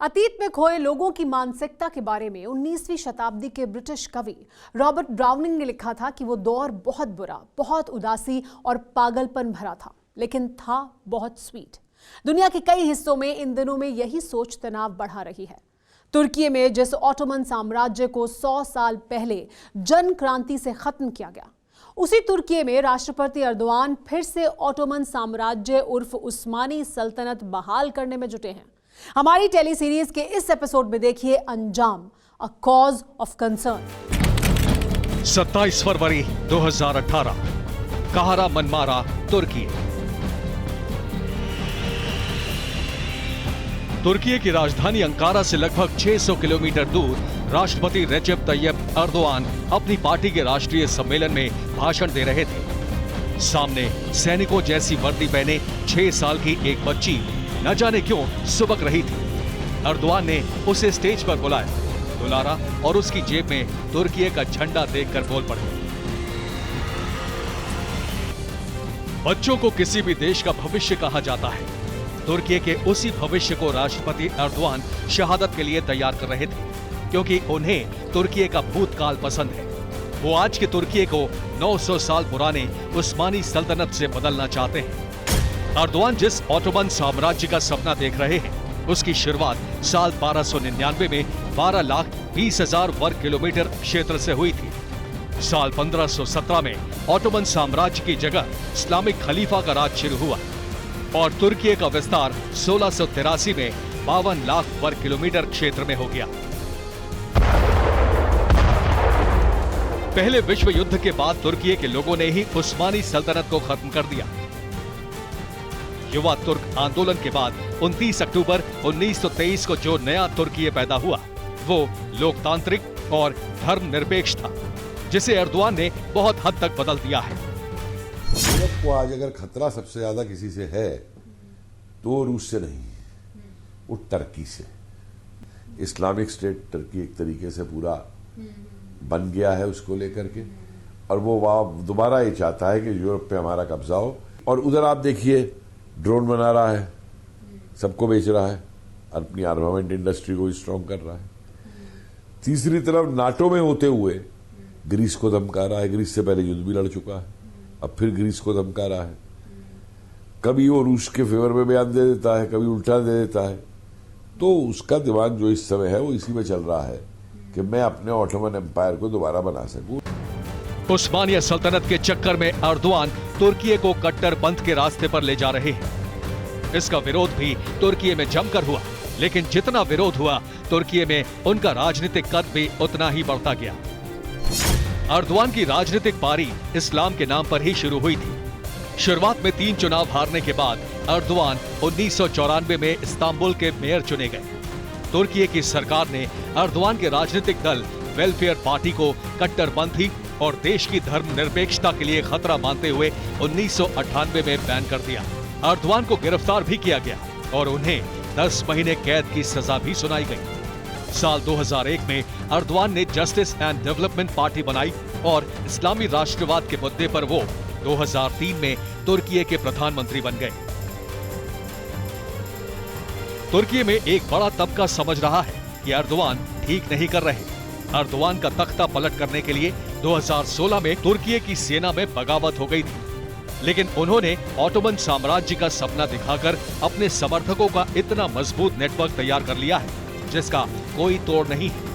अतीत में खोए लोगों की मानसिकता के बारे में 19वीं शताब्दी के ब्रिटिश कवि रॉबर्ट ब्राउनिंग ने लिखा था कि वो दौर बहुत बुरा, बहुत उदासी और पागलपन भरा था, लेकिन था बहुत स्वीट। दुनिया के कई हिस्सों में इन दिनों में यही सोच तनाव बढ़ा रही है। तुर्की में जिस ऑटोमन साम्राज्य को 100 साल पहले जन क्रांति से खत्म किया गया, उसी तुर्की में राष्ट्रपति अर्दोआन फिर से ऑटोमन साम्राज्य उर्फ उस्मानी सल्तनत बहाल करने में जुटे हैं। हमारी टेली सीरीज के इस एपिसोड में देखिए अंजाम, अ कॉज ऑफ कंसर्न। 27 फरवरी 2018, काहरा मनमारा, तुर्की। तुर्की की राजधानी अंकारा से लगभग 600 किलोमीटर दूर राष्ट्रपति रेजेप तैयब अर्दोआन अपनी पार्टी के राष्ट्रीय सम्मेलन में भाषण दे रहे थे। सामने सैनिकों जैसी वर्दी पहने 6 साल की एक बच्ची न जाने क्यों सुबक रही थी। अर्दोआन ने उसे स्टेज पर बुलाया, दुलारा और उसकी जेब में तुर्की का झंडा देखकर बोल पड़े। बच्चों को किसी भी देश का भविष्य कहा जाता है। तुर्की के उसी भविष्य को राष्ट्रपति अर्दोआन शहादत के लिए तैयार कर रहे थे, क्योंकि उन्हें तुर्की का भूतकाल पसंद है। वो आज के तुर्की को 900 साल पुराने उस्मानी सल्तनत से बदलना चाहते हैं। अर्दोआन जिस ऑटोमन साम्राज्य का सपना देख रहे हैं, उसकी शुरुआत साल 1299 में 12,20,000 वर्ग किलोमीटर क्षेत्र से हुई थी। साल 1517 में ऑटोमन साम्राज्य की जगह इस्लामिक खलीफा का राज शुरू हुआ और तुर्की का विस्तार 1683 में 52 लाख वर्ग किलोमीटर क्षेत्र में हो गया। पहले विश्व युद्ध के बाद तुर्की के लोगों ने ही उस्मानी सल्तनत को खत्म कर दिया। युवा तुर्क आंदोलन के बाद 29 अक्टूबर 1923 को जो नया तुर्की पैदा हुआ, वो लोकतांत्रिक और धर्मनिरपेक्ष था, जिसे अर्दोआन ने बहुत हद तक बदल दिया है। यूरोप को आज अगर खतरा सबसे ज्यादा किसी से है तो रूस से नहीं, वो टर्की से। इस्लामिक स्टेट टर्की एक तरीके से पूरा बन गया है उसको लेकर के, और वो वहां दोबारा ये चाहता है कि यूरोप पे हमारा कब्जा हो। और उधर आप देखिए ड्रोन बना रहा है, सबको बेच रहा है, अपनी आर्मामेंट इंडस्ट्री को स्ट्रांग कर रहा है। तीसरी तरफ नाटो में होते हुए ग्रीस को धमका रहा है। ग्रीस से पहले युद्ध भी लड़ चुका है, अब फिर ग्रीस को धमका रहा है। कभी वो रूस के फेवर में बयान दे देता है, कभी उल्टा दे देता है। तो उसका दिमाग जो इस समय है वो इसी में चल रहा है कि मैं अपने ऑटोमन एम्पायर को दोबारा बना सकूं। उस्मानिया सल्तनत के चक्कर में अर्दोआन तुर्की को कट्टरपंथ के रास्ते पर ले जा रहे हैं। इसका विरोध भी तुर्की में जमकर हुआ, लेकिन जितना विरोध हुआ, तुर्की में उनका राजनीतिक कद भी उतना ही बढ़ता गया। अर्दोआन की राजनीतिक पारी इस्लाम के नाम पर ही शुरू हुई थी। शुरुआत में 3 चुनाव हारने के बाद अर्दोआन 1994 में इस्तांबुल के मेयर चुने गए। तुर्की की सरकार ने अर्दोआन के राजनीतिक दल वेलफेयर पार्टी को कट्टरपंथी और देश की धर्मनिरपेक्षता के लिए खतरा मानते हुए 1998 में बैन कर दिया। अर्दोआन को गिरफ्तार भी किया गया और उन्हें 10 महीने कैद की सजा भी सुनाई गई। साल 2001 में अर्दोआन ने जस्टिस एंड डेवलपमेंट पार्टी बनाई और इस्लामी राष्ट्रवाद के मुद्दे पर वो 2003 में तुर्की के प्रधानमंत्री बन गए। तुर्की में एक बड़ा तबका समझ रहा है कि अर्दोआन ठीक नहीं कर रहे। अर्दोआन का तख्ता पलट करने के लिए 2016 में तुर्की की सेना में बगावत हो गई थी, लेकिन उन्होंने ऑटोमन साम्राज्य का सपना दिखाकर अपने समर्थकों का इतना मजबूत नेटवर्क तैयार कर लिया है जिसका कोई तोड़ नहीं है।